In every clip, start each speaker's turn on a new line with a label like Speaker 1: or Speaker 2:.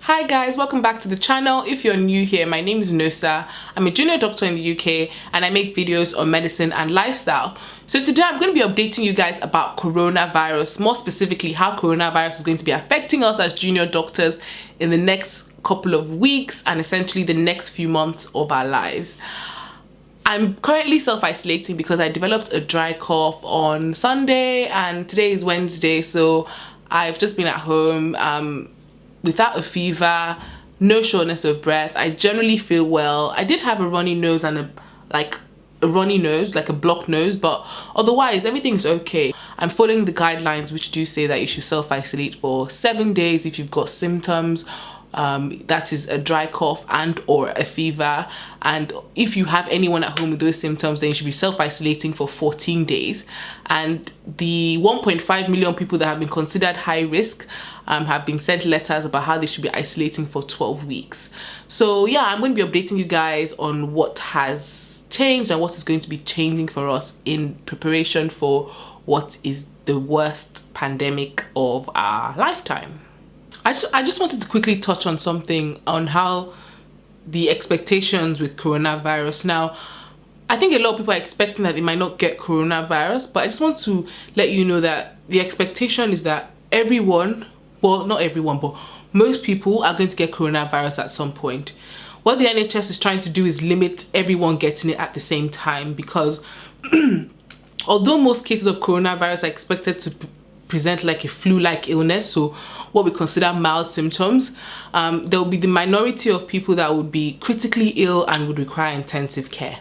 Speaker 1: Hi guys, welcome back to the channel. If you're new here, my name is Nosa. I'm a junior doctor in the UK and I make videos on medicine and lifestyle. So today I'm going to be updating you guys about coronavirus, more specifically how coronavirus is going to be affecting us as junior doctors in the next couple of weeks and essentially the next few months of our lives. I'm currently self-isolating because I developed a dry cough on Sunday and today is Wednesday, so I've just been at home without a fever, no shortness of breath. I generally feel well. I did have a runny nose and a blocked nose, but otherwise everything's okay. I'm following the guidelines which do say that you should self-isolate for 7 days if you've got symptoms. That is a dry cough and or a fever, and if you have anyone at home with those symptoms, then you should be self-isolating for 14 days. And the 1.5 million people that have been considered high risk have been sent letters about how they should be isolating for 12 weeks. So yeah, I'm going to be updating you guys on what has changed and what is going to be changing for us in preparation for what is the worst pandemic of our lifetime. I just wanted to quickly touch on something on how the expectations with coronavirus. Now, I think a lot of people are expecting that they might not get coronavirus, but I just want to let you know that the expectation is that everyone, well, not everyone, but most people are going to get coronavirus at some point. What the NHS is trying to do is limit everyone getting it at the same time, because although most cases of coronavirus are expected to present like a flu-like illness, so what we consider mild symptoms, there will be the minority of people that would be critically ill and would require intensive care.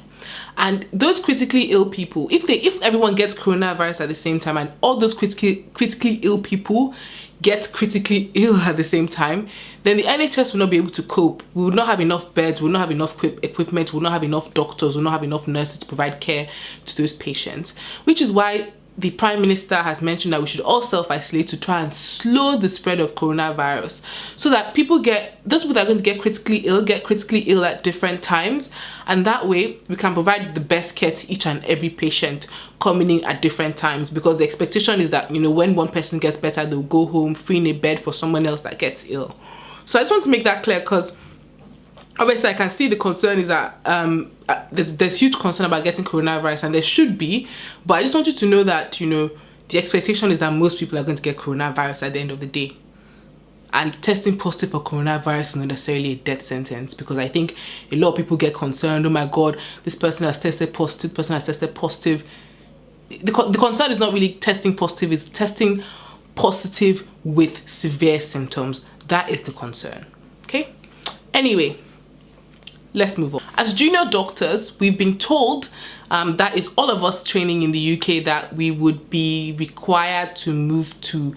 Speaker 1: And those critically ill people, if everyone gets coronavirus at the same time and all those critically ill people get critically ill at the same time, then the NHS will not be able to cope. We will not have enough beds, we will not have enough equipment, we will not have enough doctors, we will not have enough nurses to provide care to those patients, which is why the Prime Minister has mentioned that we should all self-isolate to try and slow the spread of coronavirus, so that those people that are going to get critically ill at different times, and that way we can provide the best care to each and every patient coming in at different times, because the expectation is that, you know, when one person gets better, they'll go home freeing a bed for someone else that gets ill. So I just want to make that clear, because obviously I can see the concern is that there's huge concern about getting coronavirus, and there should be, but I just want you to know that, you know, the expectation is that most people are going to get coronavirus at the end of the day. And testing positive for coronavirus is not necessarily a death sentence, because I think a lot of people get concerned, oh my god, this person has tested positive, The concern is not really testing positive, it's testing positive with severe symptoms. That is the concern, okay? Anyway, let's move on. As junior doctors, we've been told, that is all of us training in the UK, that we would be required to move to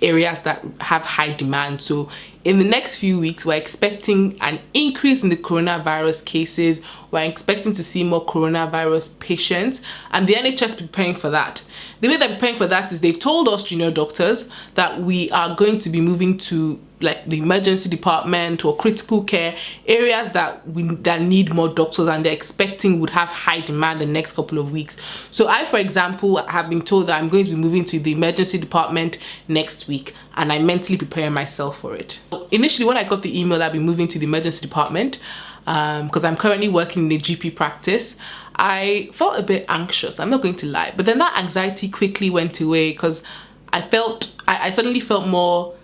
Speaker 1: areas that have high demand. So in the next few weeks, we're expecting an increase in the coronavirus cases. We're expecting to see more coronavirus patients, and the NHS is preparing for that. The way they're preparing for that is they've told us junior doctors that we are going to be moving to like the emergency department or critical care areas that need more doctors, and they're expecting would have high demand the next couple of weeks. So I, for example, have been told that I'm going to be moving to the emergency department next week, and I'm mentally preparing myself for it. Initially, when I got the email I'll be moving to the emergency department, because I'm currently working in a GP practice, I felt a bit anxious, I'm not going to lie. But then that anxiety quickly went away, because I suddenly felt more,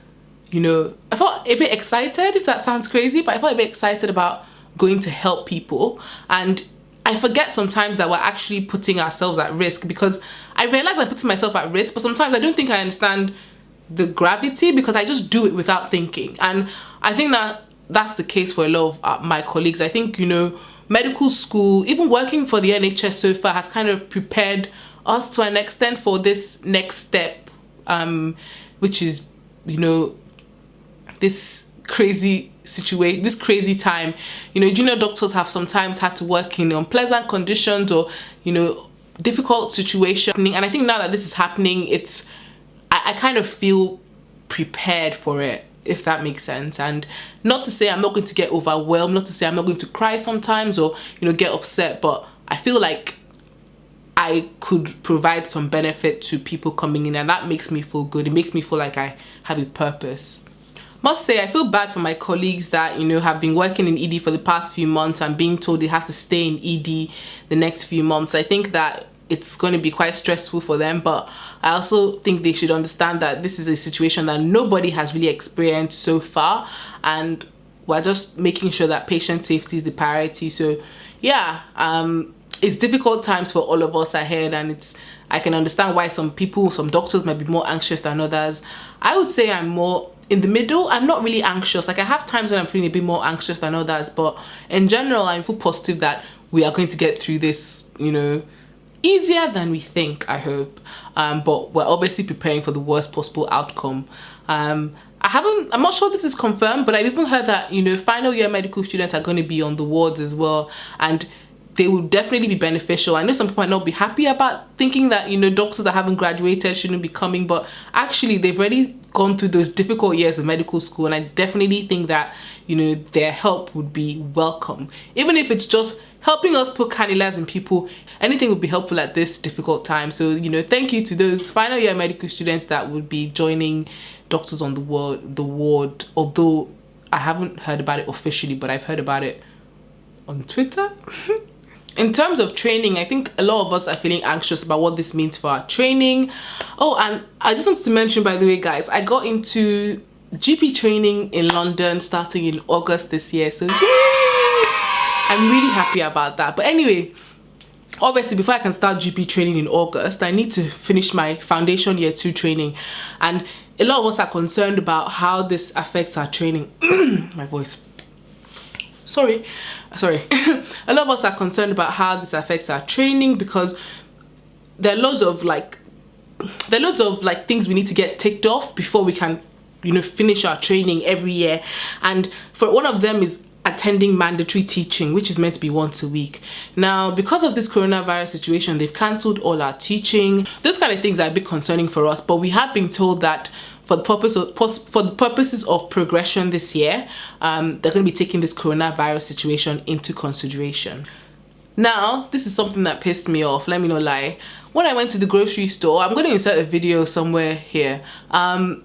Speaker 1: you know, I felt a bit excited, if that sounds crazy, but I felt a bit excited about going to help people. And I forget sometimes that we're actually putting ourselves at risk, because I realize I'm putting myself at risk, but sometimes I don't think I understand the gravity, because I just do it without thinking. And I think that that's the case for a lot of my colleagues. I think, you know, medical school, even working for the NHS so far, has kind of prepared us to an extent for this next step, which is, you know, this crazy situation, this crazy time. You know, junior doctors have sometimes had to work in unpleasant conditions or, you know, difficult situations. And I think now that this is happening, I kind of feel prepared for it, if that makes sense. And not to say I'm not going to get overwhelmed, not to say I'm not going to cry sometimes or, you know, get upset, but I feel like I could provide some benefit to people coming in, and that makes me feel good. It makes me feel like I have a purpose. Must say, I feel bad for my colleagues that, you know, have been working in ED for the past few months and being told they have to stay in ED the next few months. I think that it's going to be quite stressful for them, but I also think they should understand that this is a situation that nobody has really experienced so far, and we're just making sure that patient safety is the priority. So yeah, it's difficult times for all of us ahead, and I can understand why some doctors might be more anxious than others. I would say I'm more in the middle. I'm not really anxious. Like, I have times when I'm feeling a bit more anxious than others, but in general, I feel positive that we are going to get through this, you know, easier than we think, I hope. But we're obviously preparing for the worst possible outcome. I'm not sure this is confirmed, but I've even heard that, you know, final year medical students are going to be on the wards as well, and they will definitely be beneficial. I know some people might not be happy about thinking that, you know, doctors that haven't graduated shouldn't be coming, but actually they've already gone through those difficult years of medical school, and I definitely think that, you know, their help would be welcome. Even if it's just helping us put cannulas in people, anything would be helpful at this difficult time. So, you know, thank you to those final year medical students that would be joining doctors on the ward, although I haven't heard about it officially, but I've heard about it on Twitter. In terms of training, I think a lot of us are feeling anxious about what this means for our training. Oh, and I just wanted to mention, by the way, guys, I got into GP training in London starting in August this year, so yay! I'm really happy about that. But anyway, obviously before I can start GP training in August, I need to finish my foundation year 2 training, and a lot of us are concerned about how this affects our training. My voice. Sorry. A lot of us are concerned about how this affects our training, because there are loads of things we need to get ticked off before we can, you know, finish our training every year. And for one of them is attending mandatory teaching, which is meant to be once a week. Now, because of this coronavirus situation, they've cancelled all our teaching. Those kind of things are a bit concerning for us, but we have been told that for the purposes of progression this year, they're going to be taking this coronavirus situation into consideration. Now, this is something that pissed me off, let me not lie. When I went to the grocery store, I'm going to insert a video somewhere here. There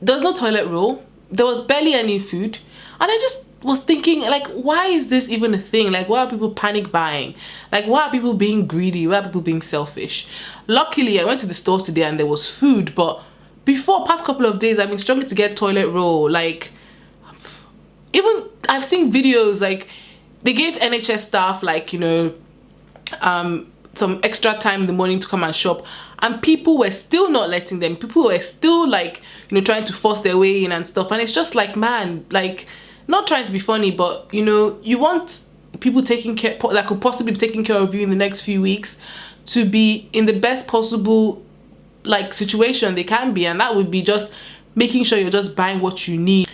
Speaker 1: was no toilet roll. There was barely any food. And I just was thinking, like, why is this even a thing? Like, why are people panic buying? Like, why are people being greedy? Why are people being selfish? Luckily, I went to the store today and there was food, but past couple of days, I've been struggling to get toilet roll. Like, even I've seen videos, like, they gave NHS staff, like, you know, some extra time in the morning to come and shop, and people were still not letting them. People were still, like, you know, trying to force their way in and stuff. And it's just like, man, like, not trying to be funny, but, you know, you want people taking care, like, could possibly be taking care of you in the next few weeks, to be in the best possible, like, situation they can be, and that would be just making sure you're just buying what you need.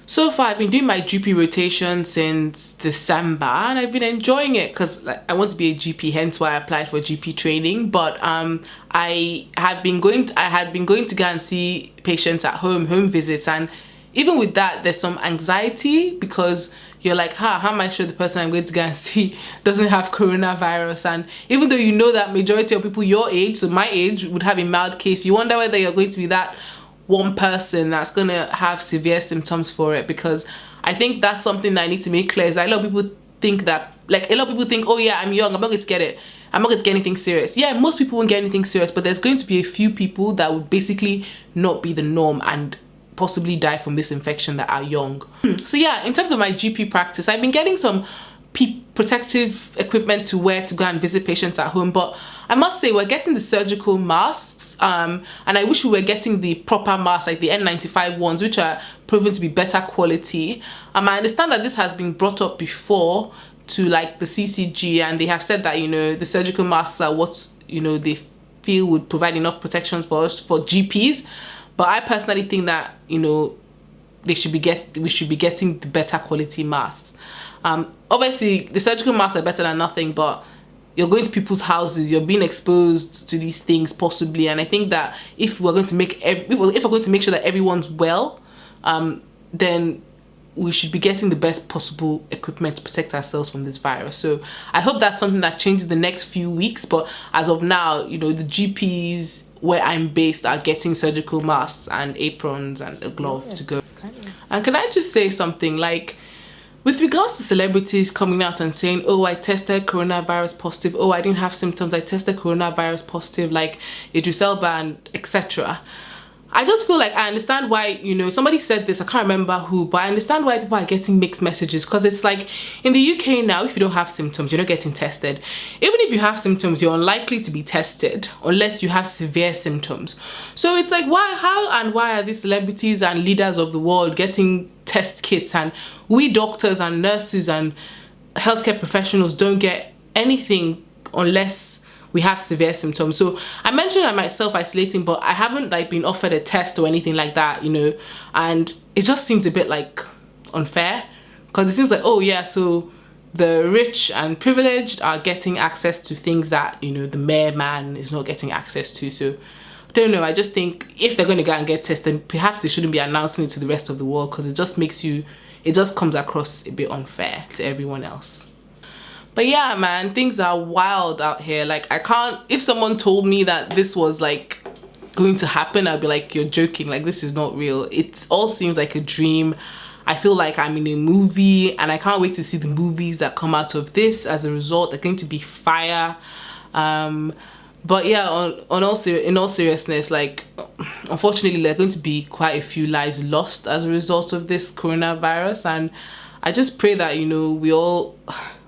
Speaker 1: So far, I've been doing my GP rotation since December, and I've been enjoying it because, like, I want to be a GP, hence why I applied for GP training. But I had been going to go and see patients at home visits, and even with that, there's some anxiety because you're like, how am I sure the person I'm going to go and see doesn't have coronavirus? And even though you know that majority of people your age, so my age, would have a mild case, you wonder whether you're going to be that one person that's going to have severe symptoms for it. Because I think that's something that I need to make clear, is that a lot of people think that, like, oh yeah, I'm young, I'm not going to get it, I'm not going to get anything serious. Yeah, most people won't get anything serious, but there's going to be a few people that would basically not be the norm and possibly die from this infection that are young. So yeah, in terms of my GP practice, I've been getting some protective equipment to wear to go and visit patients at home, but I must say we're getting the surgical masks, and I wish we were getting the proper masks, like the N95 ones, which are proven to be better quality. I understand that this has been brought up before to, like, the CCG, and they have said that, you know, the surgical masks are what, you know, they feel would provide enough protection for us, for GPs. But I personally think that, you know, we should be getting the better quality masks. Obviously, the surgical masks are better than nothing, but you're going to people's houses, you're being exposed to these things possibly, and I think that if we're going to make sure that everyone's well, then we should be getting the best possible equipment to protect ourselves from this virus. So I hope that's something that changes the next few weeks, but as of now, you know, the GPs where I'm based are getting surgical masks and aprons and a glove to go. And can I just say something, like, with regards to celebrities coming out and saying, oh, I tested coronavirus positive, oh, I didn't have symptoms, I tested coronavirus positive, like Idris Elba and etc. I just feel like I understand why, you know, somebody said this, I can't remember who, but I understand why people are getting mixed messages, because it's like in the UK now, if you don't have symptoms, you're not getting tested. Even if you have symptoms, you're unlikely to be tested unless you have severe symptoms. So it's like, why are these celebrities and leaders of the world getting test kits, and we doctors and nurses and healthcare professionals don't get anything unless we have severe symptoms? So I mentioned I'm self-isolating, but I haven't like been offered a test or anything like that, you know, and it just seems a bit like unfair, because it seems like, oh yeah, so the rich and privileged are getting access to things that, you know, the mere man is not getting access to. So I don't know, I just think if they're going to go and get tested, perhaps they shouldn't be announcing it to the rest of the world, because it just comes across a bit unfair to everyone else. But yeah, man, things are wild out here. Like, I can't, if someone told me that this was like going to happen, I'd be like, you're joking, like this is not real. It all seems like a dream. I feel like I'm in a movie, and I can't wait to see the movies that come out of this as a result. They're going to be fire. But yeah, in all seriousness, like, unfortunately, there are going to be quite a few lives lost as a result of this coronavirus, and I just pray that, you know,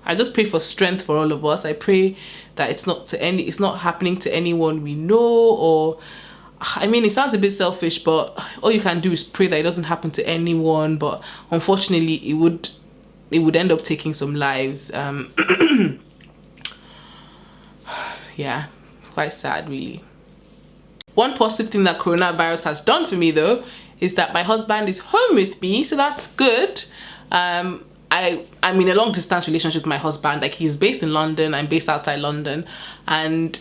Speaker 1: I just pray for strength for all of us. I pray that it's not happening to anyone we know, or, I mean, it sounds a bit selfish, but all you can do is pray that it doesn't happen to anyone. But unfortunately, it would end up taking some lives. Yeah, it's quite sad, really. One positive thing that coronavirus has done for me, though, is that my husband is home with me, so that's good. I'm in a long distance relationship with my husband. Like, he's based in London, I'm based outside London, and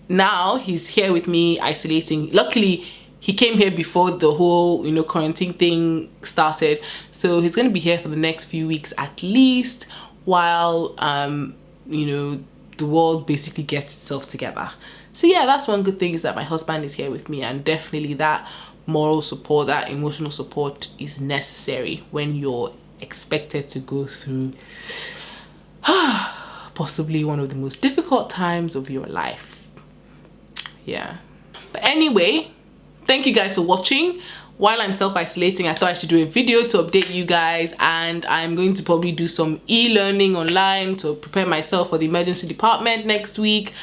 Speaker 1: now he's here with me isolating. Luckily, he came here before the whole, you know, quarantine thing started, so he's going to be here for the next few weeks at least, while you know, the world basically gets itself together. So yeah, that's one good thing, is that my husband is here with me, and definitely that moral support, that emotional support is necessary when you're expected to go through possibly one of the most difficult times of your life. Yeah, but anyway, thank you guys for watching. While I'm self-isolating, I thought I should do a video to update you guys, and I'm going to probably do some e-learning online to prepare myself for the emergency department next week.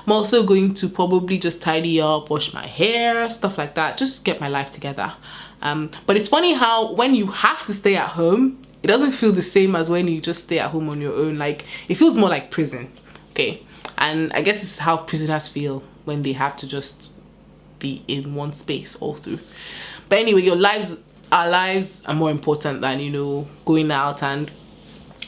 Speaker 1: I'm also going to probably just tidy up, wash my hair, stuff like that, just get my life together. But it's funny how when you have to stay at home, it doesn't feel the same as when you just stay at home on your own. Like, it feels more like prison, okay? And I guess this is how prisoners feel when they have to just be in one space all through. But anyway, our lives are more important than, you know, going out. And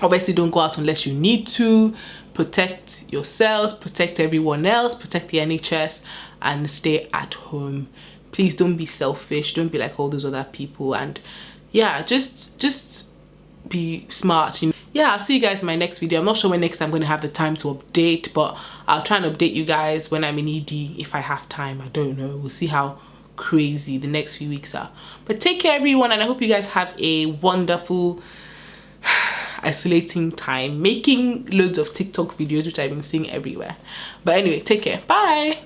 Speaker 1: obviously don't go out unless you need to. Protect yourselves, protect everyone else, protect the NHS, and stay at home. Please don't be selfish, don't be like all those other people, and yeah, just be smart, you know. Yeah, I'll see you guys in my next video. I'm not sure when next I'm going to have the time to update, but I'll try and update you guys when I'm in ED if I have time. I don't know, we'll see how crazy the next few weeks are. But take care, everyone, and I hope you guys have a wonderful isolating time, making loads of TikTok videos, which I've been seeing everywhere. But anyway, take care, bye.